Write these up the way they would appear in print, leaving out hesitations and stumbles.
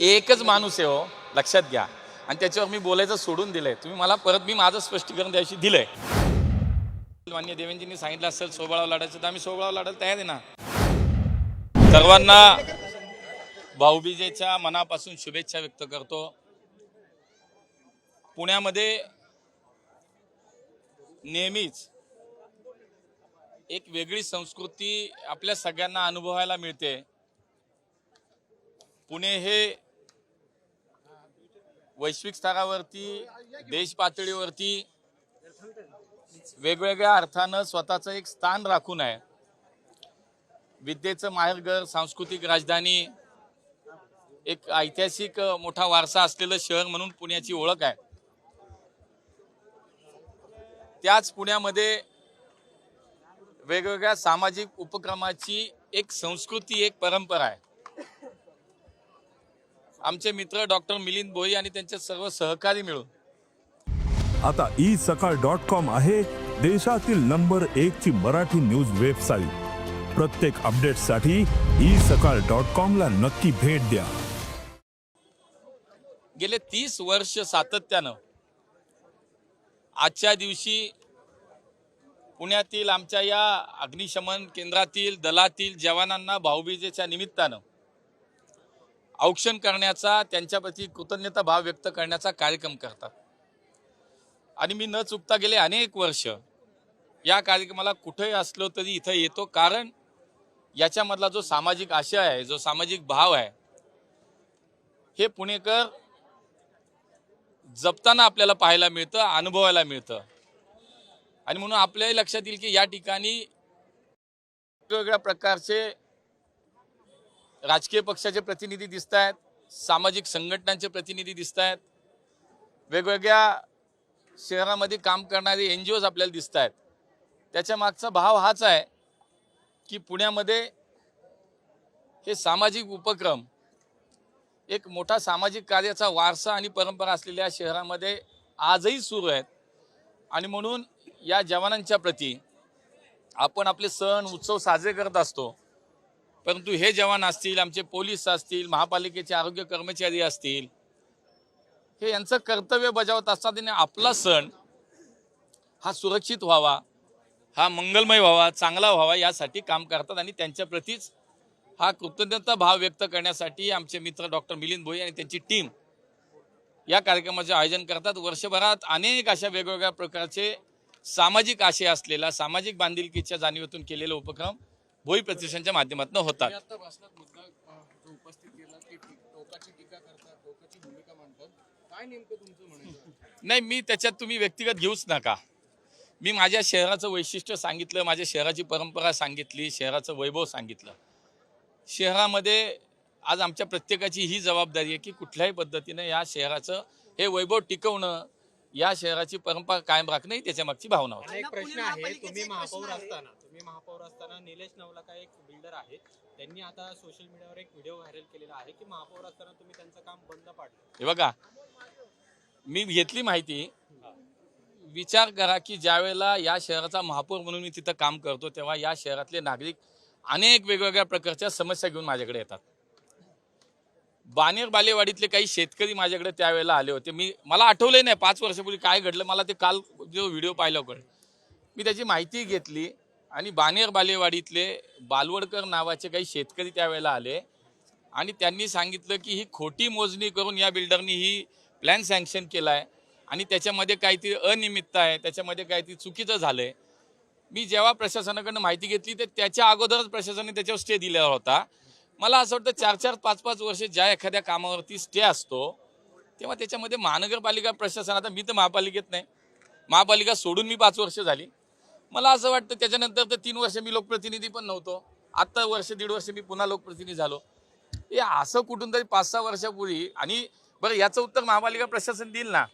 एकच माणूस आहे हो, लक्षात घ्या. आणि त्याच्यावर मी बोलायचं सोडून दिलंय. तुम्ही मला परत मी माझं स्पष्टीकरण द्यायची दिलंय. मान्य देवेंजींनी सांगितलं असेल सोबळाव लढायचं तर आम्ही सोबळाव लढायला तयार आहे ना. सर्वांना भाऊबीजेच्या मनापासून शुभेच्छा व्यक्त करतो. पुण्यामध्ये नेहमीच एक वेगळी संस्कृती आपल्या सगळ्यांना अनुभवायला मिळते. पुणे हे वैश्विक स्तरावरती देश पातळीवरती वेगवेगळ्या अर्थानं स्वतःचं एक स्थान राखून आहे. विद्येचं माहेरघर, सांस्कृतिक राजधानी, एक ऐतिहासिक मोठा वारसा असलेलं शहर म्हणून पुण्याची ओळख आहे. त्याच पुण्यामध्ये वेगवेगळ्या सामाजिक उपक्रमाची एक संस्कृती, एक परंपरा आहे. आमचे मित्र डॉक्टर मिलिंद भोई आणि त्यांचे सर्व सहकारी मिळून आता isakal.com आहे देशातील नंबर 1 ची मराठी न्यूज वेबसाईट. प्रत्येक अपडेटसाठी isakal.com ला नक्की भेट द्या. गेले 30 वर्ष सातत्यानं आजच्या दिवशी पुण्यातील आमच्या या अग्निशमन केंद्रातील दलातील जवानांना भाऊबीजेच्या निमित्तानं औक्षण करण्याचा, त्यांच्याप्रती कृतज्ञता भाव व्यक्त करण्याचा कार्यक्रम करतात. आणि मी न चुकता गेले अनेक वर्ष या कार्यक्रमाला कुठेही असलो तरी इथं येतो. कारण याच्यामधला जो सामाजिक आशय आहे, जो सामाजिक भाव आहे, हे पुणेकर जपताना आपल्याला पाहायला मिळतं, अनुभवायला मिळतं. आणि म्हणून आपल्याही लक्षात येईल की या ठिकाणी वेगवेगळ्या प्रकारचे राजकीय पक्षाचे प्रतिनिधी दिसत आहेत, सामाजिक संघटनांचे प्रतिनिधी दिसत आहेत, वेगवेगळ्या शहरामध्ये काम करणारे NGOज आपल्याला दिसत आहेत. त्याच्या मागचा भाव हाच आहे की पुण्यामध्ये हे सामाजिक उपक्रम, एक मोठा सामाजिक कार्याचा वारसा आणि परंपरा असलेल्या शहरामध्ये आजही सुरू आहेत. आणि म्हणून या जवानांच्या प्रती आपण आपले सण उत्सव साजरे करत असतो. परंतु हे जवान असतील, आमचे पोलीस असतील, महापालिकेचे आरोग्य कर्मचारी असतील, हे यांचं कर्तव्य बजावत असतात आणि आपला सण हा सुरक्षित व्हावा, हा मंगलमय व्हावा, चांगला व्हावा यासाठी काम करतात. आणि त्यांच्या प्रतीच हा कृतज्ञता भाव व्यक्त करण्यासाठी आमचे मित्र डॉक्टर मिलिंद भोई आणि त्यांची टीम या कार्यक्रमाचे आयोजन करतात. वर्षभरात अनेक अशा वेगवेगळ्या प्रकारचे सामाजिक आशय असलेला, सामाजिक बांधिलकीच्या जाणीवेतून केलेले उपक्रम भोई प्रतिष्ठानच्या माध्यमातून होतात. नाही, मी त्याच्यात तुम्ही व्यक्तिगत घेऊच नका. मी माझ्या शहराचं वैशिष्ट्य सांगितलं, माझ्या शहराची परंपरा सांगितली, शहराचं वैभव सांगितलं. शहरामध्ये आज आमच्या प्रत्येकाची ही जबाबदारी आहे की कुठल्याही पद्धतीने या शहराचं हे वैभव टिकवणं, या शहराची परंपरा कायम राखणं ही त्याच्या मागची भावना होती. एक प्रश्न आहे, तुम्ही महापौर असताना निलेश नवलाखा एक बिल्डर आहे, त्यांनी आता सोशल मीडियावर एक व्हिडिओ व्हायरल केलेला आहे की महापौर असताना तुम्ही त्यांचं काम बंद पाडलं. हे बघा, मी घेतली माहिती. विचार करा की ज्यावेळेला या शहराचा महापौर म्हणून मी तिथं काम करतो तेव्हा या शहरातले नागरिक अनेक वेगवेगळ्या प्रकारच्या समस्या घेऊन माझ्याकडे येतात. बानेर बालेवाडीतले काही शेतकरी माझ्याकडे त्यावेळेला आले होते. मला आठवलंही नाही 5 वर्षापूर्वी काय घडलं, मला ते काल जो व्हिडिओ पाहिला कळलं. मी त्याची माहिती घेतली आणि बानेर बालेवाडीतले बालवडकर नावाचे काही शेतकरी त्यावेळेला आले आणि त्यांनी सांगितलं की ही खोटी मोजणी करून या बिल्डरनी ही प्लॅन सँक्शन केला आहे आणि त्याच्यामध्ये काहीतरी अनियमितता आहे, त्याच्यामध्ये काहीतरी चुकीचं झालं आहे. मी जेव्हा प्रशासनाकडनं माहिती घेतली तर त्याच्या अगोदरच प्रशासनाने त्याच्यावर स्टे दिलेला होता. मला असं वाटतं 4-4, 5-5 वर्ष ज्या एखाद्या कामावरती स्टे असतो तेव्हा त्याच्यामध्ये महानगरपालिका प्रशासन, आता मी तर महापालिकेत नाही, महापालिका सोडून मी 5 वर्ष झाली. मला असं वाटतं त्याच्यानंतर तर 3 वर्ष मी लोकप्रतिनिधी पण नव्हतो. आत्ता वर्ष 1.5 वर्ष मी पुन्हा लोकप्रतिनिधी झालो. हे असं कुठून तरी 5-6 वर्षापूर्वी. आणि बरं, याचं उत्तर महापालिका प्रशासन देईल ना.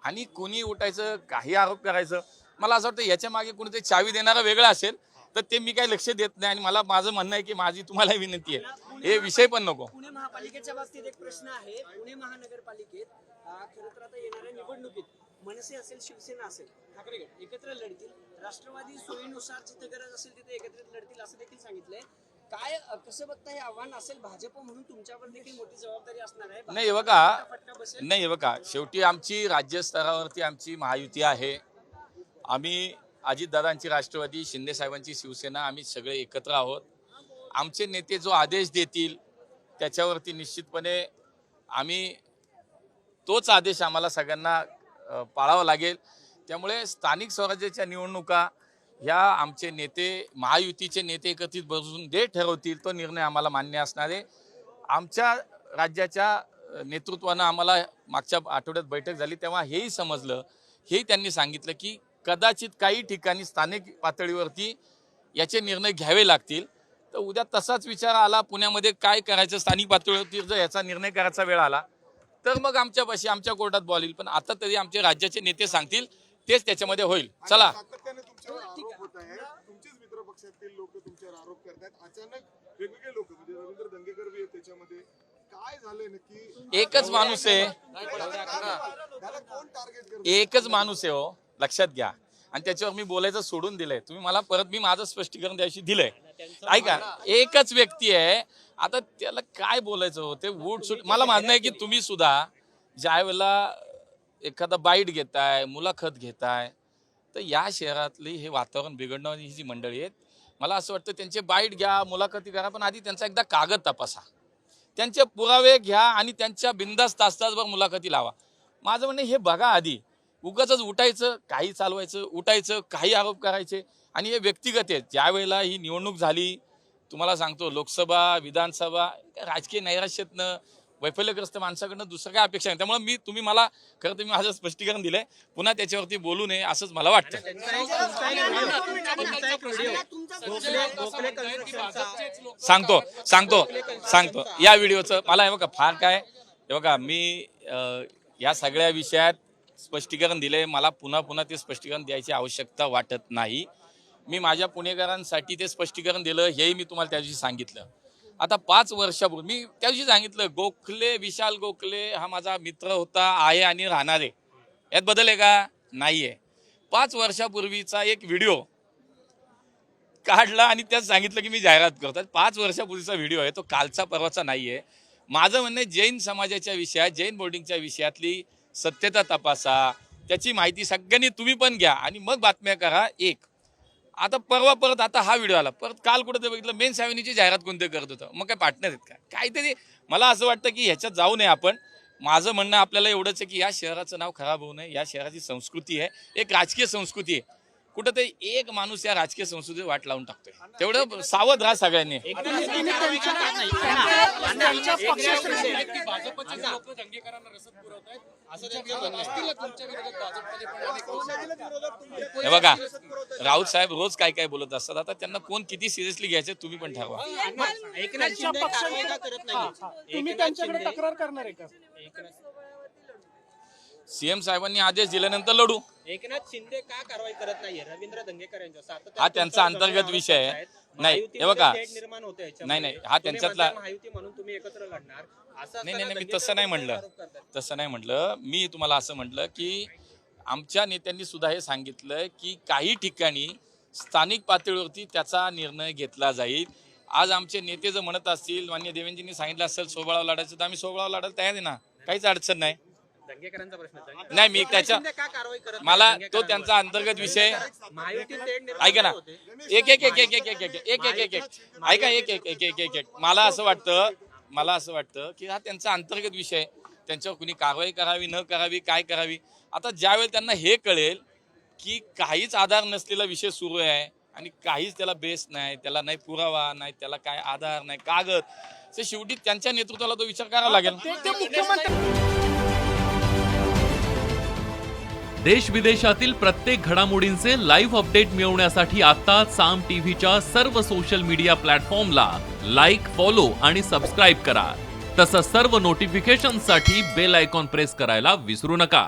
आणि कोणी उठायचं, काही आरोप करायचं. मला असं वाटतं याच्या मागे कोणीतरी चावी देणारा वेगळा असेल तर ते मी काही लक्ष देत नाही. आणि माझं म्हणणं आहे की माझी तुम्हाला विनंती आहे, हे विषय पण नको. पुणे महापालिकेच्या बाबतीत एक प्रश्न आहे. पुणे महानगरपालिकेत खरं तर आता येणाऱ्या निवडणुकीत मनसे असेल, शिवसेना असेल, ठाकरे गट एकत्र लढतील. राष्ट्रवादी सोयीनुसार जिथे गरज असेल तिथे एकत्रित लढतील असं देखील सांगितलंय. काय कसं बघता हे आव्हान असेल भाजप म्हणून तुमच्यावर देखील मोठी जबाबदारी असणार आहे. नाही बघा, फटका बसेल. नाही बघा, शेवटी आमची राज्य स्तरावरती आमची महायुती आहे. आम्ही अजितदादांची राष्ट्रवादी, शिंदे साहेबांची शिवसेना, आम्ही सगळे एकत्र आहोत. आमचे नेते जो आदेश देतील त्याच्यावरती निश्चितपणे आम्ही तोच आदेश आम्हाला सगळ्यांना पाळावा लागेल. त्यामुळे स्थानिक स्वराज्याच्या निवडणुका ह्या आमचे नेते, महायुतीचे नेते एकत्रित बसून जे ठरवतील तो निर्णय आम्हाला मान्य असणार आहे. आमच्या राज्याच्या नेतृत्वानं आम्हाला मागच्या आठवड्यात बैठक झाली तेव्हा हेही समजलं, हेही त्यांनी सांगितलं की कदाचित काही ठिकाणी स्थानिक पातळीवरती याचे निर्णय घ्यावे लागतील. तर उद्या तसाच विचार आला पुण्यामध्ये काय करायचं स्थानिक पातळीवरती, जर याचा निर्णय करायचा वेळ आला तर मग आमच्यापाशी आमच्या कोर्टात बॉल येईल. पण आता तरी आमचे राज्याचे नेते सांगतील तेच त्याच्यामध्ये होईल. चला, सातत्याने तुमच्यावर आरोप होत आहे, तुमचेच मित्र पक्षातील लोक तुमच्यावर आरोप करतात. अचानक वेगवेगळे लोक म्हणजे रवींद्र दंगेकर बी आहेत त्याच्यामध्ये, काय झालंय नक्की? एकच माणूस आहे, त्याला कोण टार्गेट करतो? एकच माणूस आहे हो, लक्षात घ्या. आणि त्याच्यावर मी बोलायचं सोडून दिलंय. तुम्ही मला परत मी माझं स्पष्टीकरण द्यायची दिलंय. ऐका, एकच व्यक्ती आहे, आता त्याला काय बोलायचं हो? ते वोट सुट. मला म्हणणं आहे की तुम्ही सुद्धा ज्या वेळेला एखादा बाईट घेताय, मुलाखत घेताय, तर या शहरातली हे वातावरण बिघडणारी ही जी मंडळी आहेत, मला असं वाटतं त्यांचे बाईट घ्या, मुलाखती करा, पण आधी त्यांचा एकदा कागद तपासा, त्यांचे पुरावे घ्या आणि त्यांच्या बिंदास तासभर मुलाखती लावा. माझं म्हणणं हे बघा आधी. उगाच उठायचं, काही चालवायचं, उठायचं, काही आरोप करायचे आणि हे व्यक्तिगत आहेत. ज्या वेळेला ही निवडणूक झाली, तुम्हाला सांगतो, लोकसभा, विधानसभा, राजकीय नैराश्यातनं, वैफल्यग्रस्त माणसाकडनं दुसरं काय अपेक्षा नाही. त्यामुळे तुम्ही मला खरं तर मी माझं स्पष्टीकरण दिलंय, पुन्हा त्याच्यावरती बोलू नये असंच मला वाटतं. सांगतो या व्हिडिओचं मला. हे बघा, फार काय, हे बघा, मी या सगळ्या विषयात स्पष्टीकरण दिले. मला पुन्हा ते स्पष्टीकरण द्यायची आवश्यकता वाटत नाही. मी माझ्या पुणेकरांसाठी ते स्पष्टीकरण दिलं, हेही मी तुम्हाला त्या दिवशी सांगितलं. आता 5 वर्षापूर्वी मी त्या दिवशी सांगितलं, गोखले, विशाल गोखले हा माझा मित्र होता, आहे आणि राहणार आहे. यात बदल आहे का? नाहीये. 5 वर्षापूर्वीचा एक व्हिडिओ काढला आणि त्यात सांगितलं की मी जाहिरात करतो. 5 वर्षापूर्वीचा व्हिडिओ आहे, तो कालचा परवाचा नाहीये. माझं म्हणणं जैन समाजाच्या विषयात, जैन बोर्डिंगच्या विषयातली सत्यता तपासा, त्याची माहिती सगळ्यांनी तुम्ही पण घ्या आणि मग बातम्या करा. एक आता परत आता हा व्हिडिओ आला, परत काल कुठं ते बघितलं मेन सावनीची जाहिरात कोणते करत होतं. मग काय पार्टनर आहेत का? काहीतरी मला असं वाटतं की ह्याच्यात जाऊ नये आपण. माझं म्हणणं आपल्याला एवढंच आहे की या शहराचं नाव खराब होऊ नये. या शहराची संस्कृती आहे, एक राजकीय संस्कृती आहे. कुठंतरी एक माणूस या राजकीय संस्कृतीवर वाट लावून टाकतोय. तेवढं सावध राहा सगळ्यांनी. हे बघा, राऊत साहेब रोज काय काय बोलत असतात. आता त्यांना कोण किती सिरियसली घ्यायचे तुम्ही पण ठरवा. सीएम साहेबांनी आदेश दिल्यानंतर लढू. एकनाथ शिंदे का कारवाई करत नाहीये रवींद्र दंगेकर यांच्या? हा त्यांचा अंतर्गत विषय आहे. नाही, हे बघा, नाही, हा त्यांच्यातला. महायुती म्हणून तुम्ही एकत्र लढणार असं? नाही, मी तसं नाही म्हटलं. मी तुम्हाला असं म्हटलं की आमच्या नेत्यांनी सुद्धा हे सांगितलं की काही ठिकाणी स्थानिक पातळीवरती त्याचा निर्णय घेतला जाईल. आज आमचे नेते जर म्हणत असतील, माननीय देवेंद्रजींनी सांगितलं असेल सोबळावर लढायचं, तर आम्ही सोबळावर लढायला तयार आहे ना, काहीच अडचण नाही. दंगेकरांचा प्रश्न नाही, मी त्याच्या मला तो त्यांचा अंतर्गत विषय. ऐका ना, एक मला असं वाटतं की हा त्यांचा अंतर्गत विषय, त्यांच्यावर कुणी कारवाई करावी न करावी, काय करावी. आता ज्यावेळी त्यांना हे कळेल की काहीच आधार नसलेला विषय सुरू आहे आणि काहीच त्याला बेस नाही, त्याला नाही पुरावा नाही, त्याला काय आधार नाही, कागद, तर शेवटी त्यांच्या नेतृत्वाला तो विचार करावा लागेल. देश विदेशातील प्रत्येक घडामोडींचे लाईव्ह अपडेट मिळवण्यासाठी आता साम टीव्हीच्या सर्व सोशल मीडिया प्लॅटफॉर्मला लाईक, फॉलो आणि सबस्क्राईब करा. तसंच सर्व नोटिफिकेशनसाठी बेल आयकॉन प्रेस करायला विसरू नका.